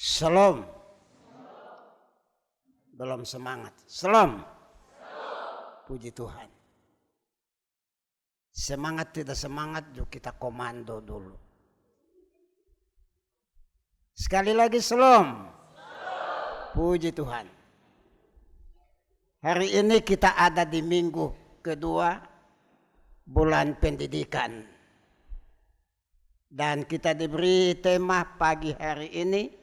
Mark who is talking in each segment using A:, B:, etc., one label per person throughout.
A: Shalom. Belum semangat. Shalom. Puji Tuhan. Semangat tidak semangat juga kita komando dulu. Sekali lagi shalom. Puji Tuhan. Hari ini kita ada di minggu kedua bulan pendidikan. Dan kita diberi tema pagi hari ini,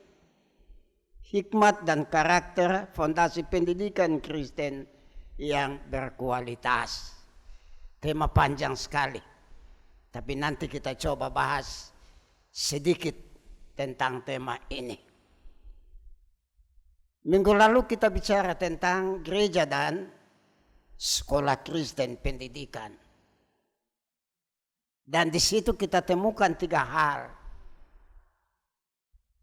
A: hikmat dan karakter fondasi pendidikan Kristen yang berkualitas. Tema panjang sekali, tapi nanti kita coba bahas sedikit tentang tema ini. Minggu lalu kita bicara tentang gereja dan sekolah Kristen pendidikan. Dan di situ kita temukan 3 hal.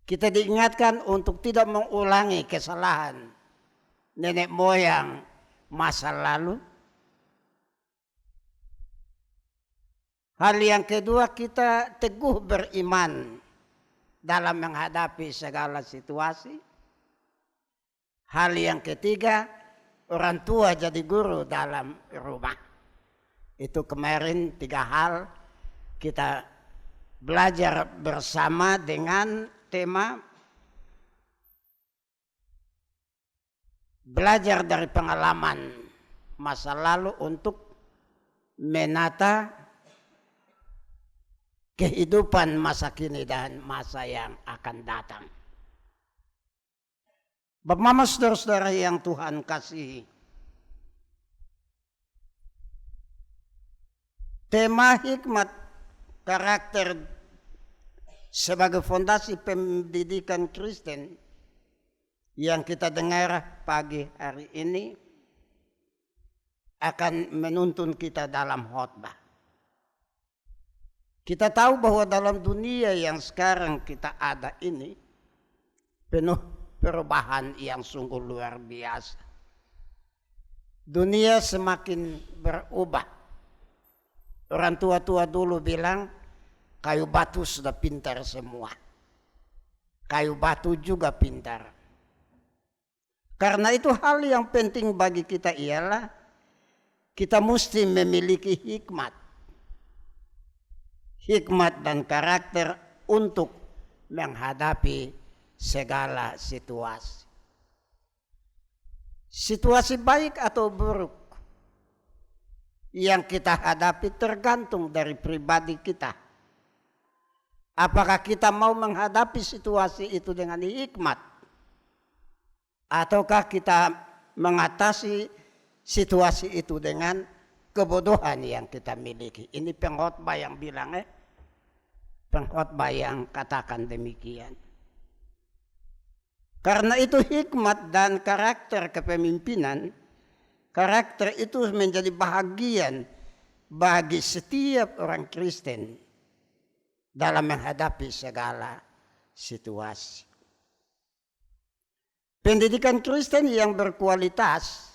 A: Kita diingatkan untuk tidak mengulangi kesalahan nenek moyang masa lalu. Hal yang kedua, kita teguh beriman dalam menghadapi segala situasi. Hal yang ketiga, orang tua jadi guru dalam rumah. Itu kemarin 3 hal kita belajar bersama dengan tema belajar dari pengalaman masa lalu untuk menata kehidupan masa kini dan masa yang akan datang. Bapak Mama saudara-saudara yang Tuhan kasihi, tema hikmat karakter sebagai fondasi pendidikan Kristen yang kita dengar pagi hari ini akan menuntun kita dalam khotbah. Kita tahu bahwa dalam dunia yang sekarang kita ada ini penuh perubahan yang sungguh luar biasa. Dunia semakin berubah. Orang tua-tua dulu bilang kayu batu sudah pintar semua. Kayu batu juga pintar. Karena itu hal yang penting bagi kita ialah kita mesti memiliki hikmat. Hikmat dan karakter untuk menghadapi segala situasi. Situasi baik atau buruk yang kita hadapi tergantung dari pribadi kita. Apakah kita mau menghadapi situasi itu dengan hikmat? Ataukah kita mengatasi situasi itu dengan kebodohan yang kita miliki? Ini pengkhotbah yang bilang pengkhotbah yang katakan demikian. Karena itu hikmat dan karakter kepemimpinan, karakter itu menjadi bahagian bagi setiap orang Kristen dalam menghadapi segala situasi. Pendidikan Kristen yang berkualitas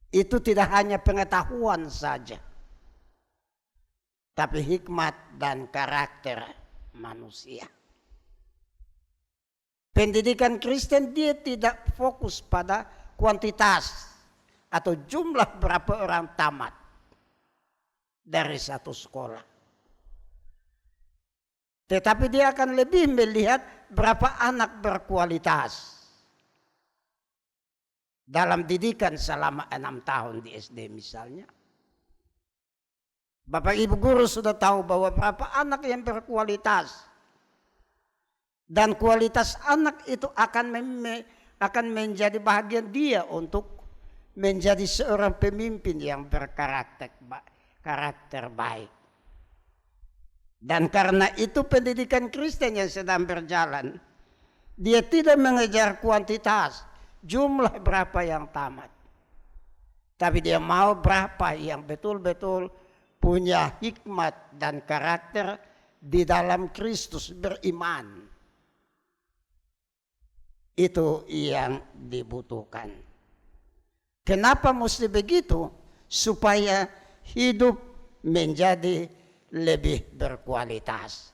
A: itu tidak hanya pengetahuan saja, tapi hikmat dan karakter manusia. Pendidikan Kristen dia tidak fokus pada kuantitas atau jumlah berapa orang tamat dari satu sekolah. Tetapi dia akan lebih melihat berapa anak berkualitas dalam didikan selama 6 tahun di SD misalnya. Bapak Ibu guru sudah tahu bahwa berapa anak yang berkualitas. Dan kualitas anak itu akan menjadi bahagian dia untuk menjadi seorang pemimpin yang berkarakter baik. Dan karena itu pendidikan Kristen yang sedang berjalan, dia tidak mengejar kuantitas, jumlah berapa yang tamat. Tapi dia mau berapa yang betul-betul punya hikmat dan karakter di dalam Kristus beriman. Itu yang dibutuhkan. Kenapa mesti begitu? Supaya hidup menjadi lebih berkualitas.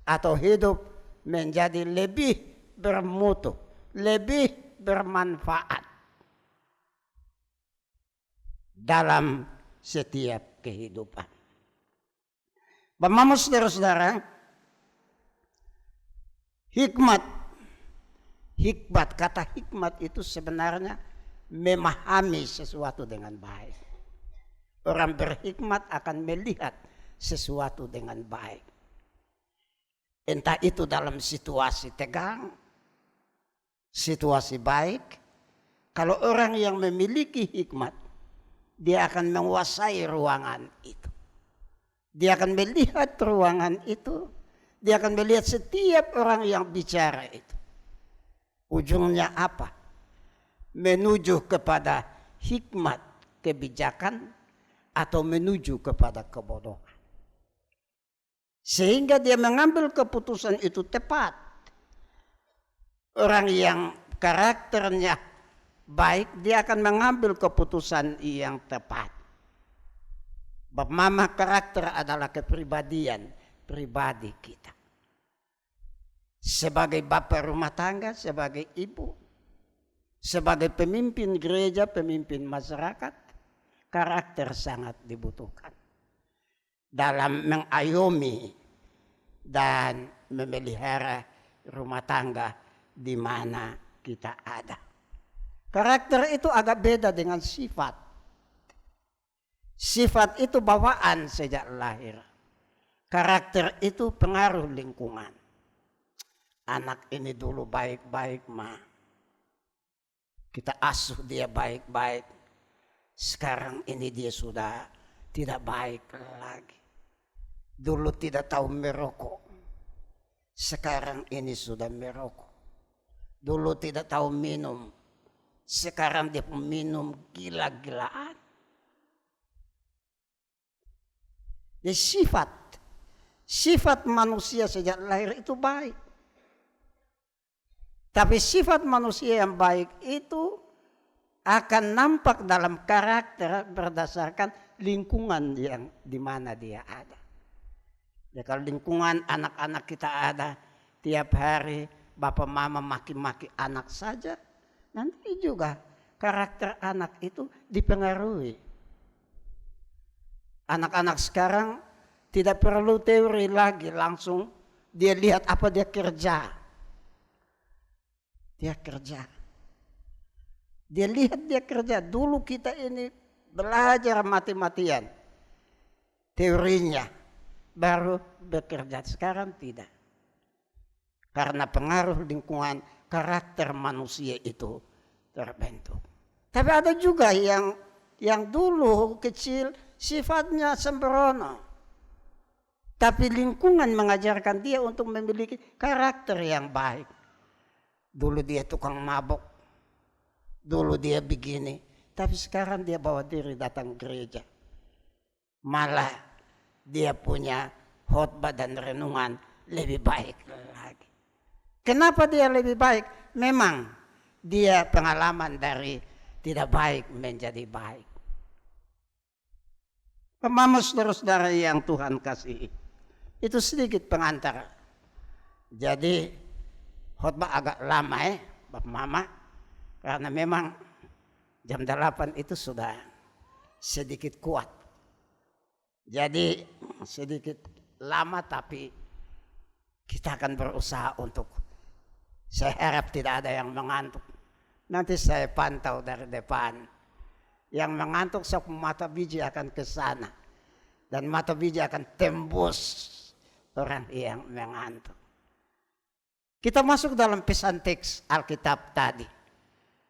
A: Atau hidup menjadi lebih bermutu, lebih bermanfaat dalam setiap kehidupan. Bapak, saudara-saudara, hikmat, kata hikmat itu sebenarnya memahami sesuatu dengan baik. Orang berhikmat akan melihat sesuatu dengan baik. Entah itu dalam situasi tegang, situasi baik. Kalau orang yang memiliki hikmat, dia akan menguasai ruangan itu. Dia akan melihat ruangan itu. Dia akan melihat setiap orang yang bicara itu. Ujungnya apa? Menuju kepada hikmat, kebijakan, atau menuju kepada kebodohan. Sehingga dia mengambil keputusan itu tepat. Orang yang karakternya baik, dia akan mengambil keputusan yang tepat. Mama, karakter adalah kepribadian pribadi kita. Sebagai bapak rumah tangga, sebagai ibu, sebagai pemimpin gereja, pemimpin masyarakat, karakter sangat dibutuhkan dalam mengayomi dan memelihara rumah tangga di mana kita ada. Karakter itu agak beda dengan sifat. Sifat itu bawaan sejak lahir. Karakter itu pengaruh lingkungan. Anak ini dulu baik-baik, Ma. Kita asuh dia baik-baik. Sekarang ini dia sudah tidak baik lagi. Dulu tidak tahu merokok. Sekarang ini sudah merokok. Dulu tidak tahu minum. Sekarang dia minum gila-gilaan. Jadi sifat manusia sejak lahir itu baik. Tapi sifat manusia yang baik itu akan nampak dalam karakter berdasarkan lingkungan yang di mana dia ada. Ya, kalau lingkungan anak-anak kita ada, tiap hari bapak mama maki-maki anak saja, nanti juga karakter anak itu dipengaruhi. Anak-anak sekarang tidak perlu teori lagi, langsung dia lihat apa dia kerja. Dia kerja. Dia lihat dia kerja. Dulu kita ini belajar mati-matian. Teorinya baru bekerja. Sekarang tidak. Karena pengaruh lingkungan, karakter manusia itu terbentuk. Tapi ada juga yang dulu kecil sifatnya sembrono. Tapi lingkungan mengajarkan dia untuk memiliki karakter yang baik. Dulu dia tukang mabok. Dulu dia begini. Tapi sekarang dia bawa diri datang gereja. Malah dia punya khotbah dan renungan lebih baik lagi. Kenapa dia lebih baik? Memang dia pengalaman dari tidak baik menjadi baik. Mama, saudara-saudara yang Tuhan kasihi, itu sedikit pengantar. Jadi khotbah agak lama Bapak Mama, karena memang jam 8 itu sudah sedikit kuat. Jadi sedikit lama, tapi kita akan berusaha untuk, saya harap tidak ada yang mengantuk. Nanti saya pantau dari depan. Yang mengantuk sok mata biji akan ke sana. Dan mata biji akan tembus orang yang mengantuk. Kita masuk dalam pesan teks Alkitab tadi.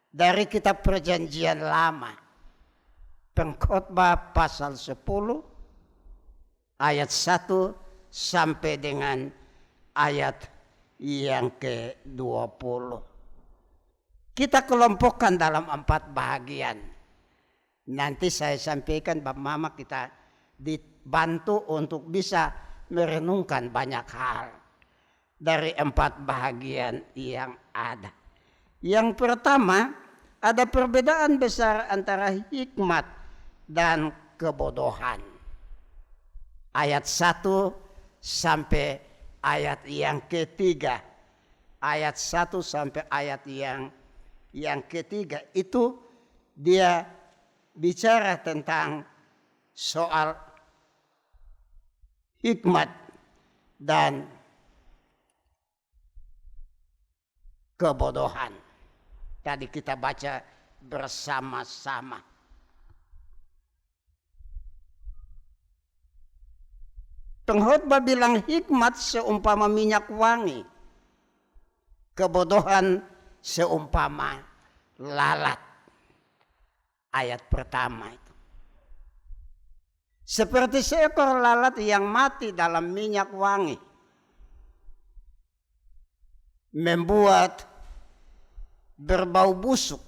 A: Dari kitab Perjanjian Lama. Pengkhotbah pasal 10 ayat 1 sampai dengan ayat yang ke-20. Kita kelompokkan dalam 4 bahagian. Nanti saya sampaikan Bapak Mama, kita dibantu untuk bisa merenungkan banyak hal dari 4 bahagian yang ada. Yang pertama, ada perbedaan besar antara hikmat dan kebodohan. Ayat 1 sampai ayat yang ketiga, ayat 1 sampai ayat yang ketiga itu dia bicara tentang soal hikmat dan kebodohan. Tadi kita baca bersama-sama. Pengkhotbah bilang hikmat seumpama minyak wangi, kebodohan seumpama lalat. Ayat pertama itu. Seperti seekor lalat yang mati dalam minyak wangi, membuat berbau busuk.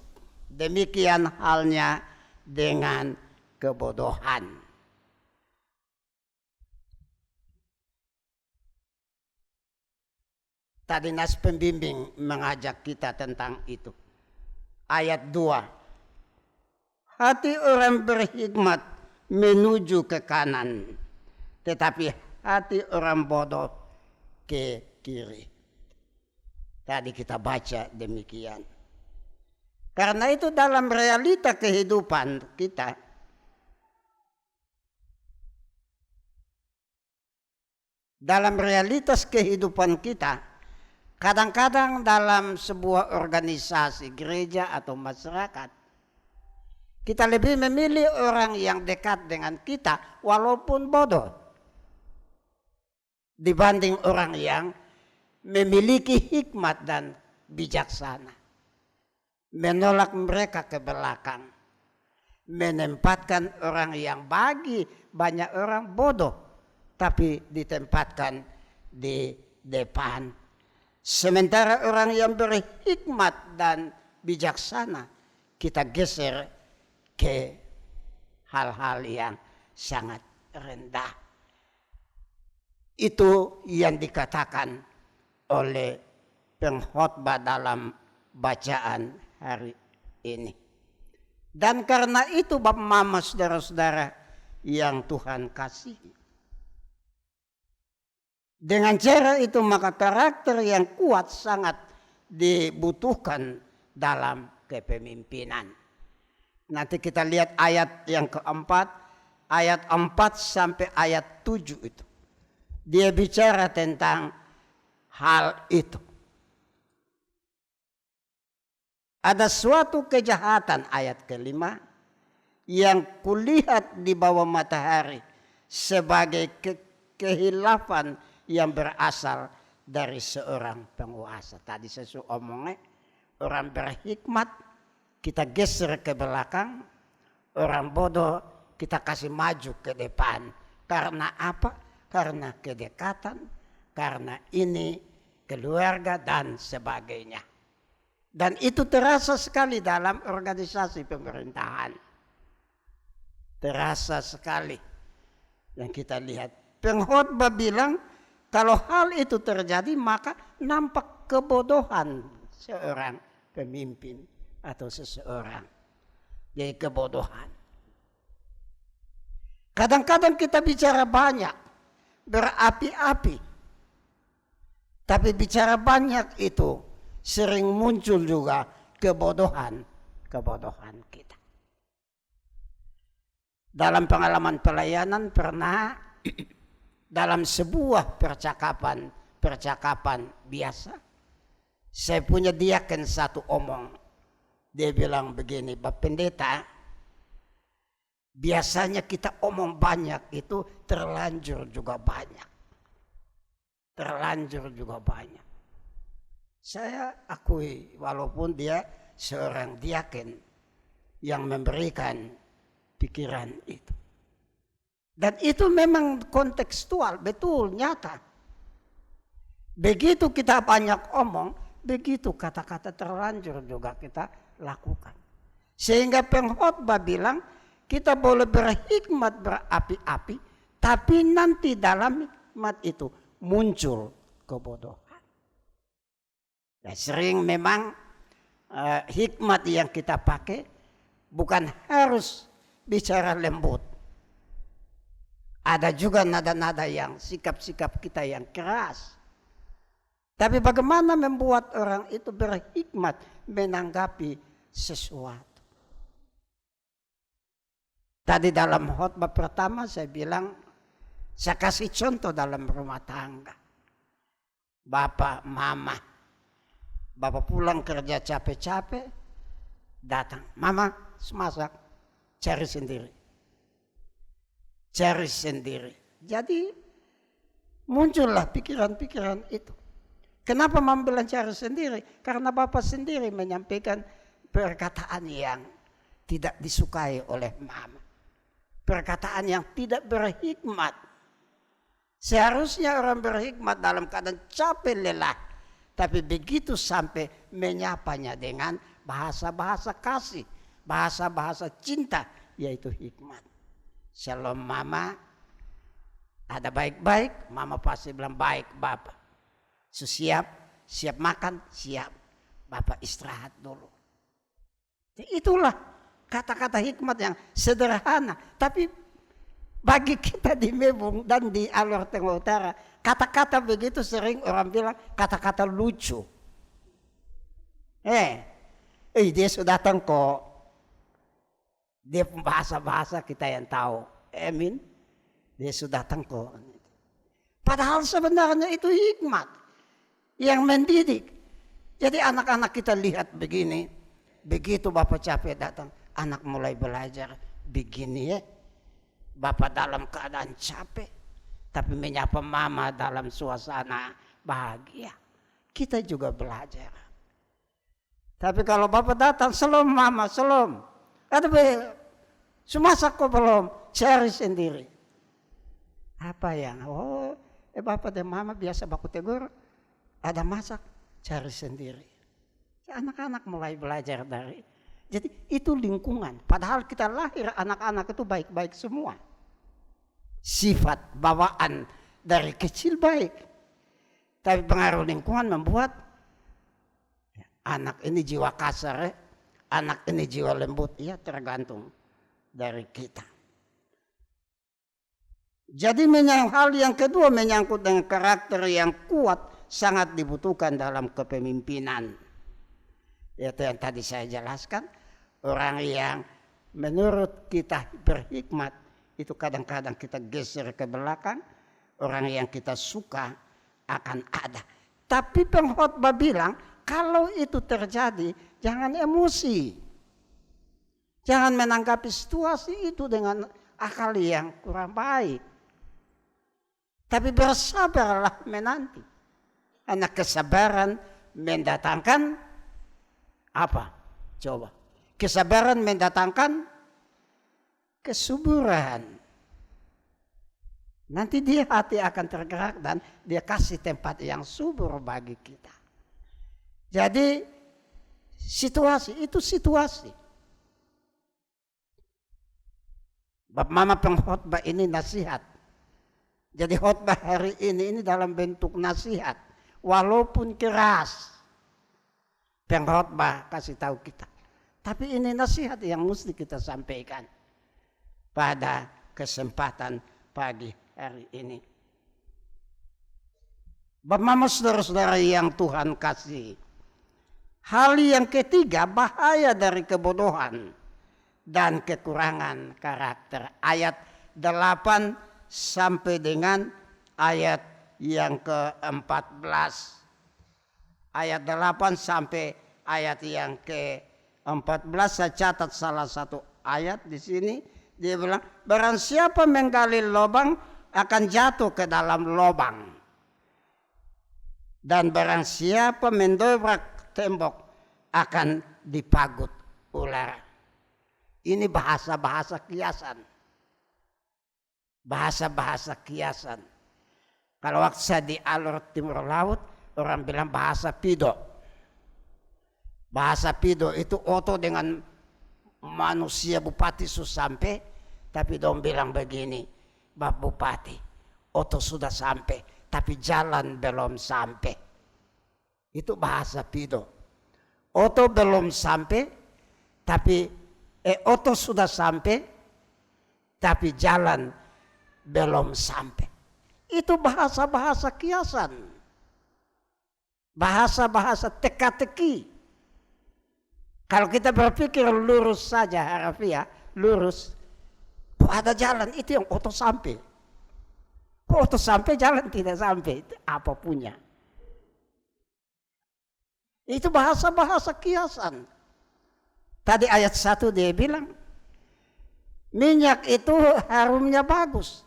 A: Demikian halnya dengan kebodohan. Tadi nas pembimbing mengajak kita tentang itu. Ayat 2. Hati orang berhikmat menuju ke kanan, tetapi hati orang bodoh ke kiri. Tadi kita baca demikian. Karena itu dalam realita kehidupan kita, dalam realitas kehidupan kita, kadang-kadang dalam sebuah organisasi, gereja atau masyarakat, kita lebih memilih orang yang dekat dengan kita walaupun bodoh dibanding orang yang memiliki hikmat dan bijaksana. Menolak mereka ke belakang, menempatkan orang yang bagi banyak orang bodoh, tapi ditempatkan di depan. Sementara orang yang berhikmat dan bijaksana kita geser ke hal-hal yang sangat rendah. Itu yang dikatakan oleh pengkhotbah dalam bacaan hari ini. Dan karena itu Bapak Mama saudara-saudara yang Tuhan kasihi, dengan cara itu maka karakter yang kuat sangat dibutuhkan dalam kepemimpinan. Nanti kita lihat ayat yang keempat, ayat 4 sampai ayat 7 itu. Dia bicara tentang hal itu. Ada suatu kejahatan, ayat kelima, yang kulihat di bawah matahari sebagai kehilafan yang berasal dari seorang penguasa. Tadi saya omongnya, orang berhikmat kita geser ke belakang, orang bodoh kita kasih maju ke depan. Karena apa? Karena kedekatan, karena ini keluarga dan sebagainya. Dan itu terasa sekali dalam organisasi pemerintahan. Terasa sekali yang kita lihat. Pengkhotbah bilang kalau hal itu terjadi maka nampak kebodohan seorang pemimpin atau seseorang. Jadi kebodohan. Kadang-kadang kita bicara banyak, berapi-api. Tapi bicara banyak itu sering muncul juga kebodohan kita. Dalam pengalaman pelayanan pernah dalam sebuah percakapan biasa, saya punya diaken satu omong. Dia bilang begini, Bapak Pendeta, biasanya kita omong banyak itu terlanjur juga banyak. Terlanjur juga banyak. Saya akui walaupun dia seorang diaken yang memberikan pikiran itu. Dan itu memang kontekstual, betul, nyata. Begitu kita banyak omong, begitu kata-kata terlanjur juga kita lakukan. Sehingga pengkhotbah bilang, kita boleh berhikmat berapi-api, tapi nanti dalam hikmat itu muncul kebodohan. Nah, sering memang hikmat yang kita pakai bukan harus bicara lembut. Ada juga nada-nada yang sikap-sikap kita yang keras. Tapi bagaimana membuat orang itu berhikmat menanggapi sesuatu. Tadi dalam khotbah pertama saya bilang, saya kasih contoh dalam rumah tangga. Bapak, mama, bapak pulang kerja capek-capek, datang, mama masak, cari sendiri. Cari sendiri. Jadi muncullah pikiran-pikiran itu. Kenapa mama bilang cari sendiri? Karena bapak sendiri menyampaikan perkataan yang tidak disukai oleh mama. Perkataan yang tidak berhikmat. Seharusnya orang berhikmat dalam keadaan capek lelah. Tapi begitu sampai menyapanya dengan bahasa-bahasa kasih. Bahasa-bahasa cinta, yaitu hikmat. Shalom mama, ada baik-baik, mama pasti bilang baik bapak. Siap makan, siap. Bapak istirahat dulu. Itulah kata-kata hikmat yang sederhana. Tapi bagi kita di Mebung dan di Alor Tengah Utara, kata-kata begitu sering orang bilang kata-kata lucu. Dia sudah datang kok. Dia bahasa-bahasa kita yang tahu. Amin. Dia sudah datang kok. Padahal sebenarnya itu hikmat yang mendidik. Jadi anak-anak kita lihat begini. Begitu bapak capek datang, anak mulai belajar begini ya. Bapak dalam keadaan capek, tapi menyapa mama dalam suasana bahagia. Kita juga belajar. Tapi kalau bapak datang, selom mama, selom. Ada sumasak kok belum, cari sendiri. Apa yang? Bapak dan mama biasa baku tegur, ada masak, cari sendiri. Anak-anak mulai belajar dari. Jadi itu lingkungan. Padahal kita lahir anak-anak itu baik-baik semua. Sifat bawaan dari kecil baik. Tapi pengaruh lingkungan membuat anak ini jiwa kasar, anak ini jiwa lembut. Ya tergantung dari kita. Jadi hal yang kedua menyangkut dengan karakter yang kuat sangat dibutuhkan dalam kepemimpinan. Itu yang tadi saya jelaskan. Orang yang menurut kita berhikmat itu kadang-kadang kita geser ke belakang. Orang yang kita suka akan ada. Tapi pengkhotbah bilang kalau itu terjadi jangan emosi. Jangan menanggapi situasi itu dengan akal yang kurang baik. Tapi bersabarlah menanti. Karena kesabaran mendatangkan apa? Coba. Kesabaran mendatangkan kesuburan. Nanti dia hati akan tergerak dan dia kasih tempat yang subur bagi kita. Jadi situasi itu situasi. Bapak mama pengkhotbah ini nasihat. Jadi khotbah hari ini dalam bentuk nasihat. Walaupun keras. Pengkhotbah kasih tahu kita. Tapi ini nasihat yang mesti kita sampaikan pada kesempatan pagi hari ini. Bapak mama saudara-saudara yang Tuhan kasih. Hal yang ketiga, bahaya dari kebodohan dan kekurangan karakter. Ayat 8 sampai dengan ayat yang ke-14. Ayat 8 sampai ayat yang ke-14 saya catat salah satu ayat di sini. Dia bilang, barang siapa menggali lubang akan jatuh ke dalam lubang. Dan barang siapa mendobrak tembok akan dipagut ular. Ini bahasa-bahasa kiasan. Bahasa-bahasa kiasan. Kalau waktu saya di Alor Timur Laut, orang bilang bahasa pido. Bahasa pido itu oto dengan manusia Bupati sampai, tapi dong bilang begini, Bapak Bupati, oto sudah sampai, tapi jalan belum sampai. Itu bahasa pido. Oto belum sampai, tapi oto sudah sampai, tapi jalan belum sampai. Itu bahasa-bahasa kiasan. bahasa-bahasa teka-teki. Kalau kita berpikir lurus saja harafiah, lurus, ada jalan itu yang oto sampai. Oto sampai jalan tidak sampai, itu apa punya. Itu bahasa-bahasa kiasan. Tadi ayat 1 dia bilang, minyak itu harumnya bagus.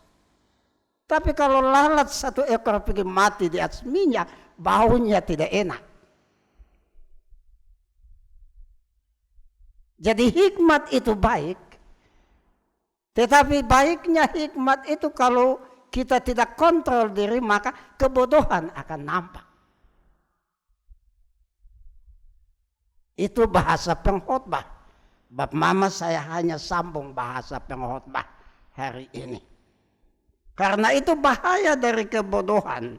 A: Tapi kalau lalat satu ekor pergi mati di atas minyak, baunya tidak enak. Jadi hikmat itu baik. Tetapi baiknya hikmat itu kalau kita tidak kontrol diri, maka kebodohan akan nampak. Itu bahasa pengkhotbah. Bab mama saya hanya sambung bahasa pengkhotbah hari ini. Karena itu bahaya dari kebodohan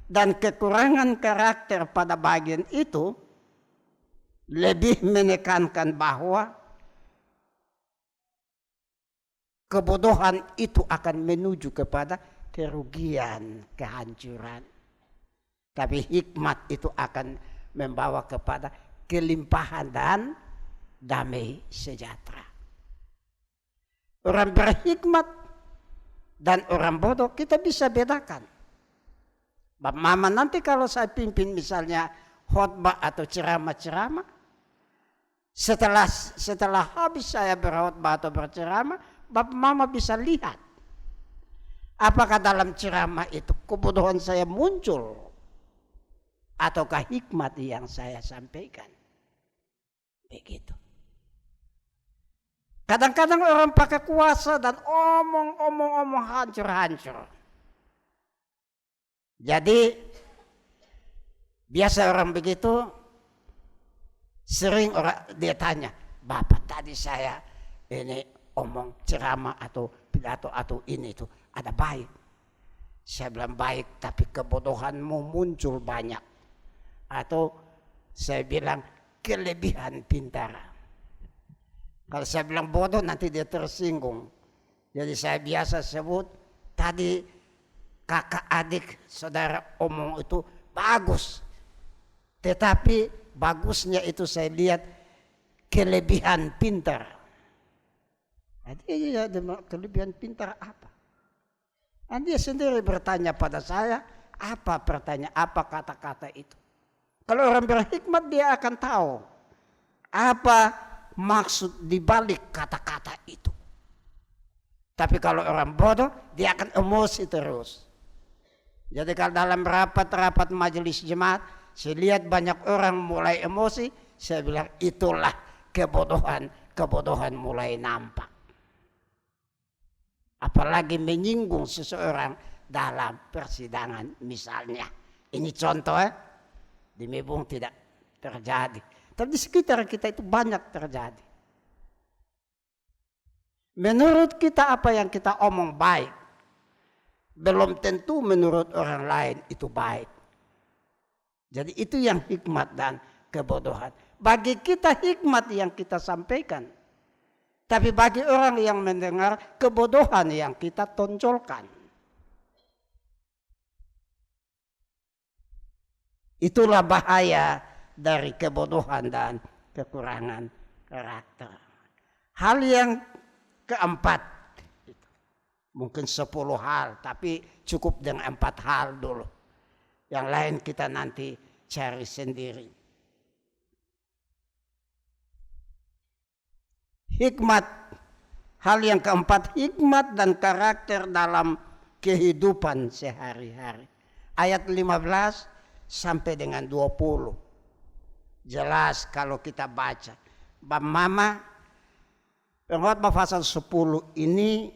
A: dan kekurangan karakter pada bagian itu lebih menekankan bahwa kebodohan itu akan menuju kepada kerugian, kehancuran. Tapi hikmat itu akan membawa kepada kelimpahan dan damai sejahtera. Orang berhikmat dan orang bodoh kita bisa bedakan. Bab mama nanti kalau saya pimpin misalnya khotbah atau ceramah-ceramah, setelah habis saya berkhotbah atau berceramah, Bapak Mama bisa lihat apakah dalam ceramah itu kebodohan saya muncul ataukah hikmat yang saya sampaikan. Begitu. Kadang-kadang orang pakai kuasa dan omong hancur-hancur. Jadi biasa orang begitu, sering orang dia tanya, Bapak tadi saya ini omong ceramah atau pidato atau ini itu ada baik. Saya bilang baik tapi kebodohanmu muncul banyak. Atau saya bilang kelebihan pintar. Kalau saya bilang bodoh nanti dia tersinggung. Jadi saya biasa sebut tadi kakak adik saudara omong itu bagus. Tetapi bagusnya itu saya lihat kelebihan pintar. Jadi kelebihan pintar apa? Dan dia sendiri bertanya pada saya, apa kata-kata itu? Kalau orang berhikmat dia akan tahu apa maksud dibalik kata-kata itu. Tapi kalau orang bodoh dia akan emosi terus. Jadi kalau dalam rapat-rapat majelis jemaat, saya lihat banyak orang mulai emosi, saya bilang itulah kebodohan mulai nampak. Apalagi menyinggung seseorang dalam persidangan misalnya. Ini contoh di Mebung tidak terjadi. Tapi di sekitar kita itu banyak terjadi. Menurut kita apa yang kita omong baik, belum tentu menurut orang lain itu baik. Jadi itu yang hikmat dan kebodohan. Bagi kita hikmat yang kita sampaikan. Tapi bagi orang yang mendengar kebodohan yang kita tonjolkan. Itulah bahaya dari kebodohan dan kekurangan karakter. Hal yang keempat, mungkin 10 hal, tapi cukup dengan 4 hal dulu. Yang lain kita nanti cari sendiri. Hikmat, hal yang keempat, hikmat dan karakter dalam kehidupan sehari-hari. Ayat 15 sampai dengan 20. Jelas kalau kita baca. Bab Mama, Pengkhotbah pasal 10 ini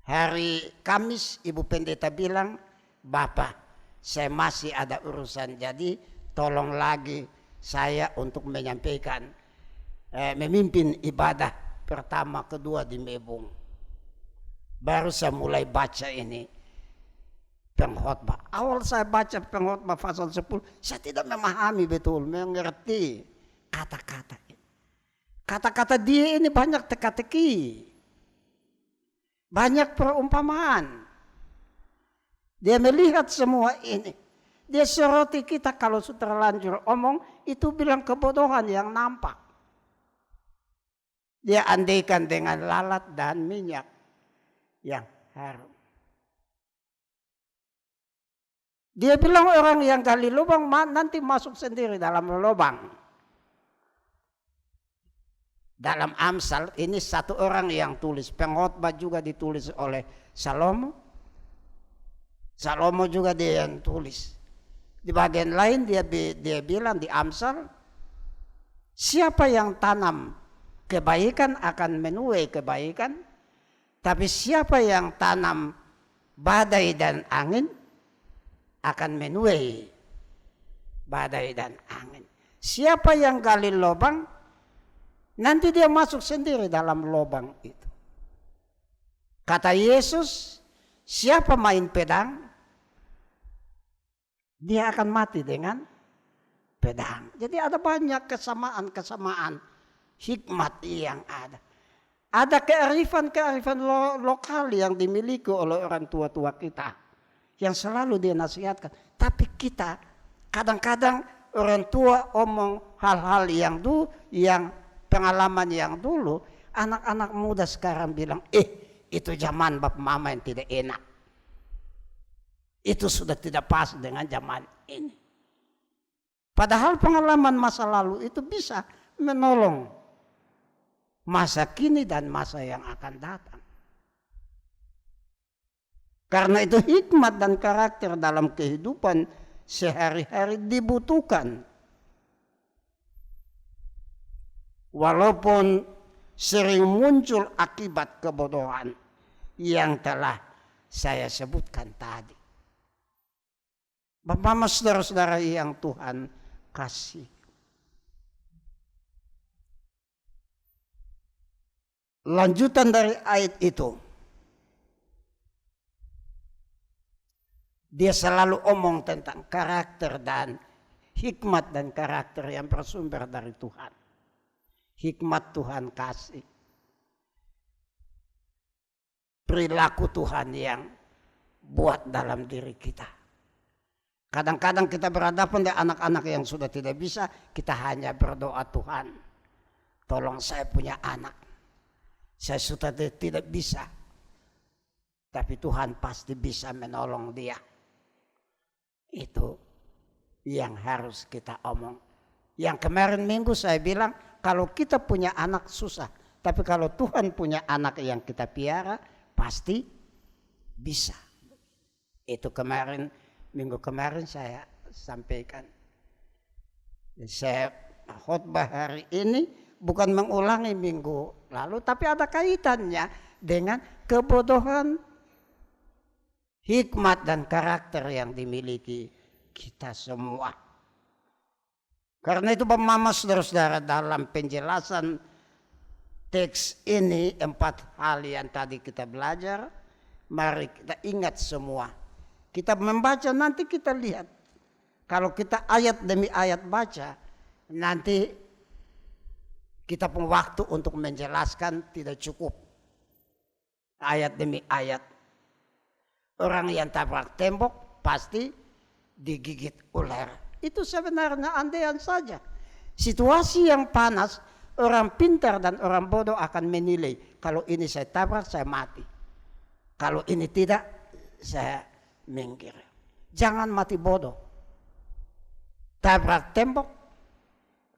A: hari Kamis Ibu Pendeta bilang, Bapak saya masih ada urusan, jadi tolong lagi saya untuk menyampaikan memimpin ibadah pertama kedua di Mebung. Baru saya mulai baca ini pengkhotbah. Awal saya baca pengkhotbah pasal 10, saya tidak memahami betul, mengerti kata-kata ini. Kata-kata dia ini banyak teka-teki, banyak perumpamaan. Dia melihat semua ini. Dia soroti kita kalau sudah terlanjur omong, itu bilang kebodohan yang nampak. Dia andaikan dengan lalat dan minyak yang harum. Dia bilang orang yang gali lubang nanti masuk sendiri dalam lubang. Dalam Amsal ini satu orang yang tulis, pengkhotbah juga ditulis oleh Salomo. Salomo juga dia yang tulis. Di bagian lain dia bilang di Amsal, siapa yang tanam kebaikan akan menuai kebaikan, tapi siapa yang tanam badai dan angin akan menuai badai dan angin. Siapa yang gali lubang, nanti dia masuk sendiri dalam lubang itu. Kata Yesus, siapa main pedang, dia akan mati dengan pedang. Jadi ada banyak kesamaan hikmat yang ada. Ada kearifan lokal yang dimiliki oleh orang tua-tua kita, yang selalu dia nasihatkan. Tapi kita kadang-kadang orang tua omong hal-hal yang pengalaman yang dulu, anak-anak muda sekarang bilang, itu zaman bapak mama yang tidak enak. Itu sudah tidak pas dengan zaman ini. Padahal pengalaman masa lalu itu bisa menolong masa kini dan masa yang akan datang. Karena itu hikmat dan karakter dalam kehidupan sehari-hari dibutuhkan. Walaupun sering muncul akibat kebodohan yang telah saya sebutkan tadi. Bapak-bapak, saudara-saudara yang Tuhan kasih. Lanjutan dari ayat itu, dia selalu omong tentang karakter dan hikmat dan karakter yang bersumber dari Tuhan. Hikmat Tuhan kasih. Perilaku Tuhan yang buat dalam diri kita. Kadang-kadang kita berhadapan dengan anak-anak yang sudah tidak bisa, kita hanya berdoa, Tuhan, tolong saya punya anak. Saya sudah tidak bisa. Tapi Tuhan pasti bisa menolong dia. Itu yang harus kita omong. Yang kemarin minggu saya bilang, kalau kita punya anak susah. Tapi kalau Tuhan punya anak yang kita piara, pasti bisa. Itu minggu kemarin saya sampaikan. Saya khotbah hari ini bukan mengulangi minggu lalu, tapi ada kaitannya dengan kebodohan, hikmat dan karakter yang dimiliki kita semua. Karena itu Bapak saudara-saudara, dalam penjelasan teks ini 4 hal yang tadi kita belajar, mari kita ingat semua. Kita membaca nanti kita lihat. Kalau kita ayat demi ayat baca, nanti kita punya waktu untuk menjelaskan tidak cukup. Ayat demi ayat. Orang yang tabrak tembok pasti digigit ular. Itu sebenarnya andaian saja. Situasi yang panas, orang pintar dan orang bodoh akan menilai. Kalau ini saya tabrak, saya mati. Kalau ini tidak, saya minggir. Jangan mati bodoh. Tabrak tembok,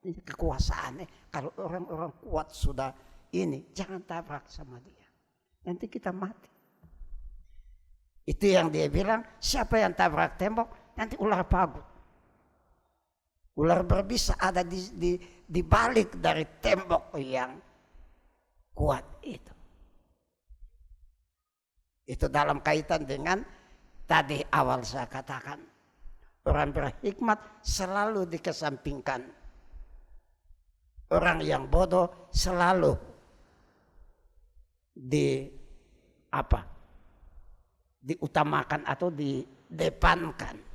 A: ini kekuasaan. Kalau orang-orang kuat sudah ini, jangan tabrak sama dia. Nanti kita mati. Itu yang dia bilang, siapa yang tabrak tembok, nanti ular pagut. Ular berbisa ada di balik dari tembok yang kuat itu. Itu dalam kaitan dengan tadi awal saya katakan. Orang berhikmat selalu dikesampingkan. Orang yang bodoh selalu diutamakan atau didepankan.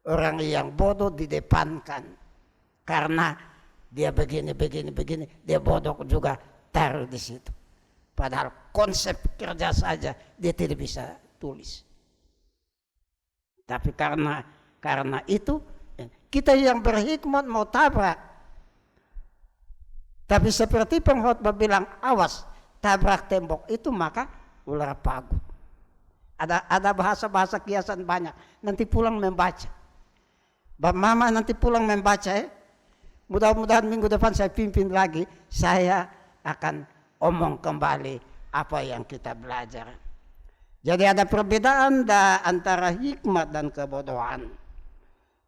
A: Orang yang bodoh didepankan karena dia begini, dia bodoh juga taruh di situ. Padahal konsep kerja saja dia tidak bisa tulis. Tapi karena Karena itu kita yang berhikmat mau tabrak. Tapi seperti pengkhotbah bilang, awas tabrak tembok itu maka ular pagut. Ada bahasa-bahasa kiasan banyak. Nanti pulang membaca. Mama nanti pulang membaca ya. Mudah-mudahan minggu depan saya pimpin lagi. Saya akan omong kembali apa yang kita belajar. Jadi ada perbedaan antara hikmat dan kebodohan.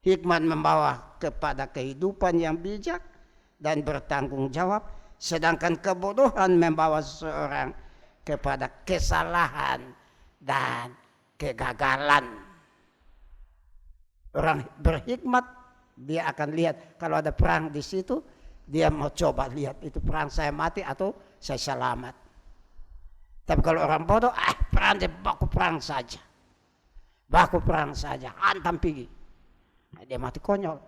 A: Hikmat membawa kepada kehidupan yang bijak dan bertanggung jawab. Sedangkan kebodohan membawa seseorang kepada kesalahan dan kegagalan. Orang berhikmat dia akan lihat kalau ada perang di situ, dia mau coba lihat itu perang saya mati atau saya selamat. Tapi kalau orang bodoh, perang dia baku perang saja, hantam pergi, dia mati konyol.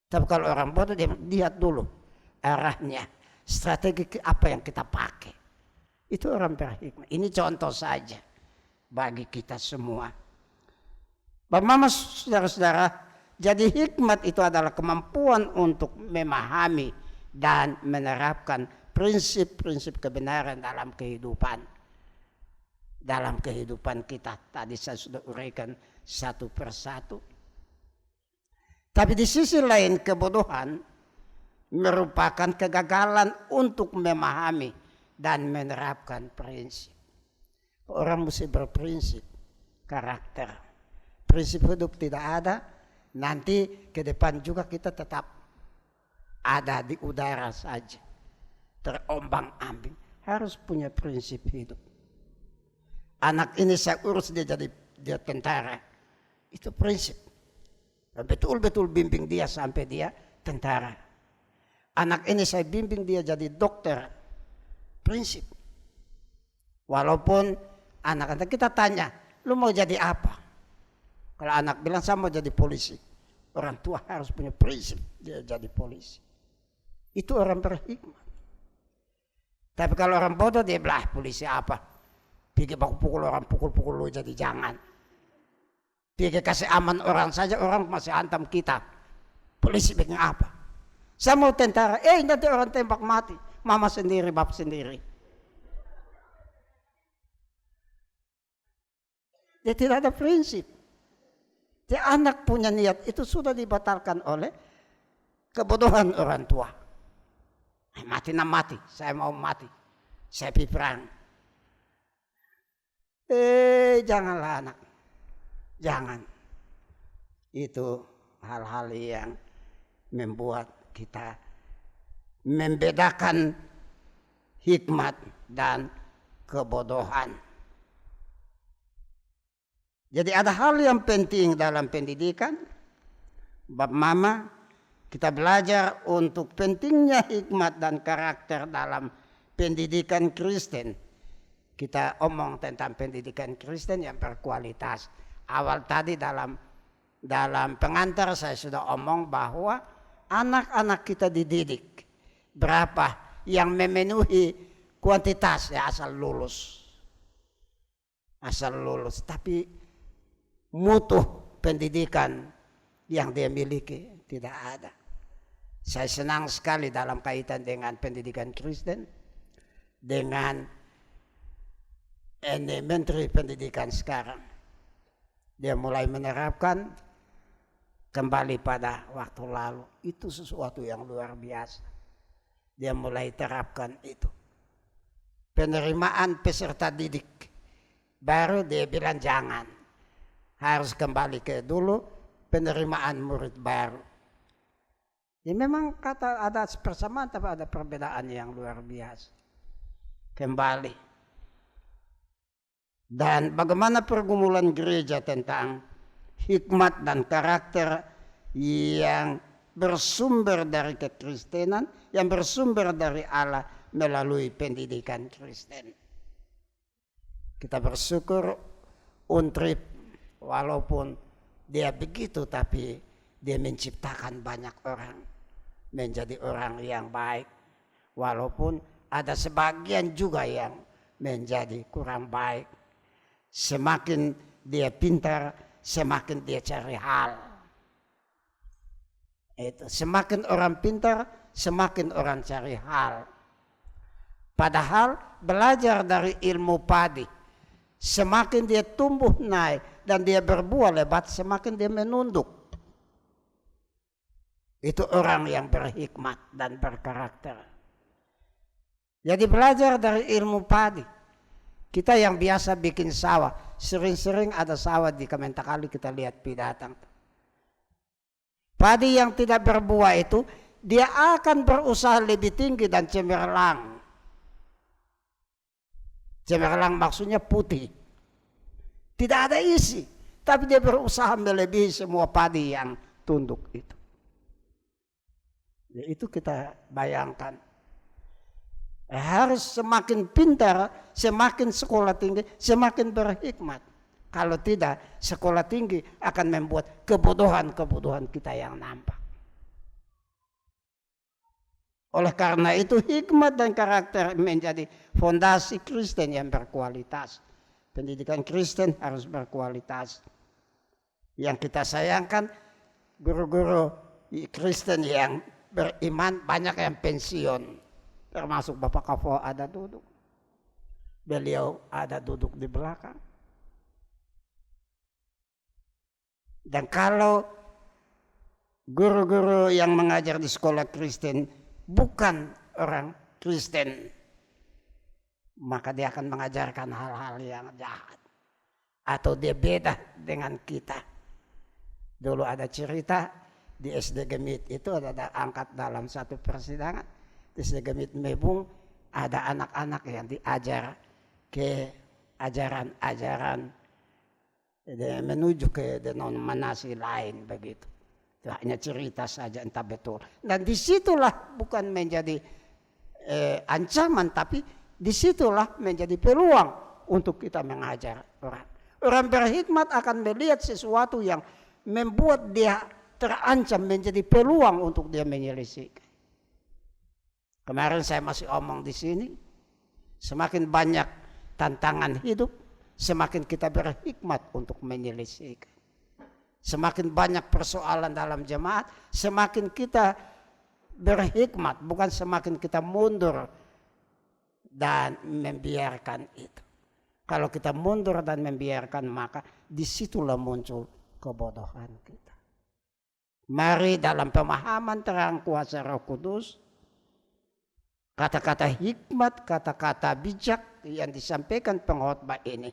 A: Tapi kalau orang bodoh dia lihat dulu arahnya, strategi apa yang kita pakai. Itu orang berhikmat. Ini contoh saja bagi kita semua. Bapak Mama, saudara-saudara, jadi hikmat itu adalah kemampuan untuk memahami dan menerapkan prinsip-prinsip kebenaran dalam kehidupan. Dalam kehidupan kita. Tadi saya sudah uraikan satu persatu. Tapi di sisi lain kebodohan merupakan kegagalan untuk memahami dan menerapkan prinsip. Orang mesti berprinsip, karakter. Prinsip hidup tidak ada, nanti ke depan juga kita tetap ada di udara saja. Terombang-ambing. Harus punya prinsip hidup. Anak ini saya urus dia jadi dia tentara. Itu prinsip. Betul-betul bimbing dia sampai dia tentara. Anak ini saya bimbing dia jadi dokter. Prinsip. Walaupun anak-anak kita tanya, lu mau jadi apa? Kalau anak bilang saya mau jadi polisi. Orang tua harus punya prinsip dia jadi polisi. Itu orang berhikmat. Tapi kalau orang bodoh dia bilang polisi apa? Pergi baku pukul orang, pukul-pukul lu jadi jangan. Pergi kasih aman orang saja, orang masih hantam kita. Polisi bikin apa? Saya mau tentara, nanti orang tembak mati. Mama sendiri, bapak sendiri. Dia tidak ada prinsip. Dia anak punya niat itu sudah dibatalkan oleh kebodohan orang tua. Mati nak mati, saya mau mati. Saya pergi perang. Janganlah anak. Jangan. Itu hal-hal yang membuat kita membedakan hikmat dan kebodohan. Jadi ada hal yang penting dalam pendidikan. Bapak Mama, kita belajar untuk pentingnya hikmat dan karakter dalam pendidikan Kristen. Kita omong tentang pendidikan Kristen yang berkualitas. Awal tadi dalam pengantar saya sudah omong bahwa anak-anak kita dididik. Berapa yang memenuhi kuantitas ya asal lulus. Tapi mutu pendidikan yang dia miliki tidak ada. Saya senang sekali dalam kaitan dengan pendidikan Kristen, dengan Menteri Pendidikan sekarang. Dia mulai menerapkan kembali pada waktu lalu. Itu sesuatu yang luar biasa. Dia mulai terapkan itu. Penerimaan peserta didik. Baru dia bilang jangan. Harus kembali ke dulu penerimaan murid baru. Ya memang kata ada persamaan tapi ada perbedaan yang luar biasa. Kembali. Dan bagaimana pergumulan gereja tentang hikmat dan karakter yang bersumber dari kekristenan, yang bersumber dari Allah melalui pendidikan Kristen. Kita bersyukur Untrip walaupun dia begitu tapi dia menciptakan banyak orang menjadi orang yang baik. Walaupun ada sebagian juga yang menjadi kurang baik. Semakin dia pintar, semakin dia cari hal. Itu semakin orang pintar, semakin orang cari hal. Padahal belajar dari ilmu padi, semakin dia tumbuh naik dan dia berbuah lebat, semakin dia menunduk. Itu orang yang berhikmat dan berkarakter. Jadi belajar dari ilmu padi. Kita yang biasa bikin sawah, sering-sering ada sawah di Kementakali kita lihat binatang. Padi yang tidak berbuah itu, dia akan berusaha lebih tinggi dan cemerlang. Cemerlang maksudnya putih. Tidak ada isi, tapi dia berusaha melebihi semua padi yang tunduk itu. Ya, itu kita bayangkan. Harus semakin pintar, semakin sekolah tinggi, semakin berhikmat. Kalau tidak, sekolah tinggi akan membuat kebodohan-kebodohan kita yang nampak. Oleh karena itu, hikmat dan karakter menjadi fondasi Kristen yang berkualitas. Pendidikan Kristen harus berkualitas. Yang kita sayangkan, guru-guru Kristen yang beriman banyak yang pensiun. Termasuk Bapak Kafo ada duduk. Beliau ada duduk di belakang. Dan kalau guru-guru yang mengajar di sekolah Kristen bukan orang Kristen, maka dia akan mengajarkan hal-hal yang jahat. Atau dia beda dengan kita. Dulu ada cerita di SD Gemit itu ada angkat dalam satu persidangan. Di SD Gemit Mebung ada anak-anak yang diajar ke ajaran-ajaran menuju ke denominasi lain begitu. Itu hanya cerita saja, entah betul. Dan disitulah bukan menjadi ancaman, tapi disitulah menjadi peluang untuk kita mengajar orang. Orang berhikmat akan melihat sesuatu yang membuat dia terancam menjadi peluang untuk dia menyelesaikan. Kemarin saya masih omong di sini, semakin banyak tantangan hidup, semakin kita berhikmat untuk menyelesaikan. Semakin banyak persoalan dalam jemaat, semakin kita berhikmat, bukan semakin kita mundur dan membiarkan itu. Kalau kita mundur dan membiarkan, maka disitulah muncul kebodohan kita. Mari dalam pemahaman terang kuasa Roh Kudus, kata-kata hikmat, kata-kata bijak yang disampaikan pengkhotbah ini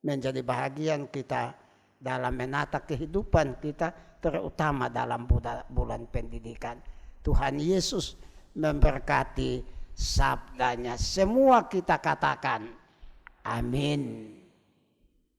A: menjadi bahagian kita dalam menata kehidupan kita, terutama dalam bulan pendidikan. Tuhan Yesus memberkati sabdanya. Semua kita katakan amin.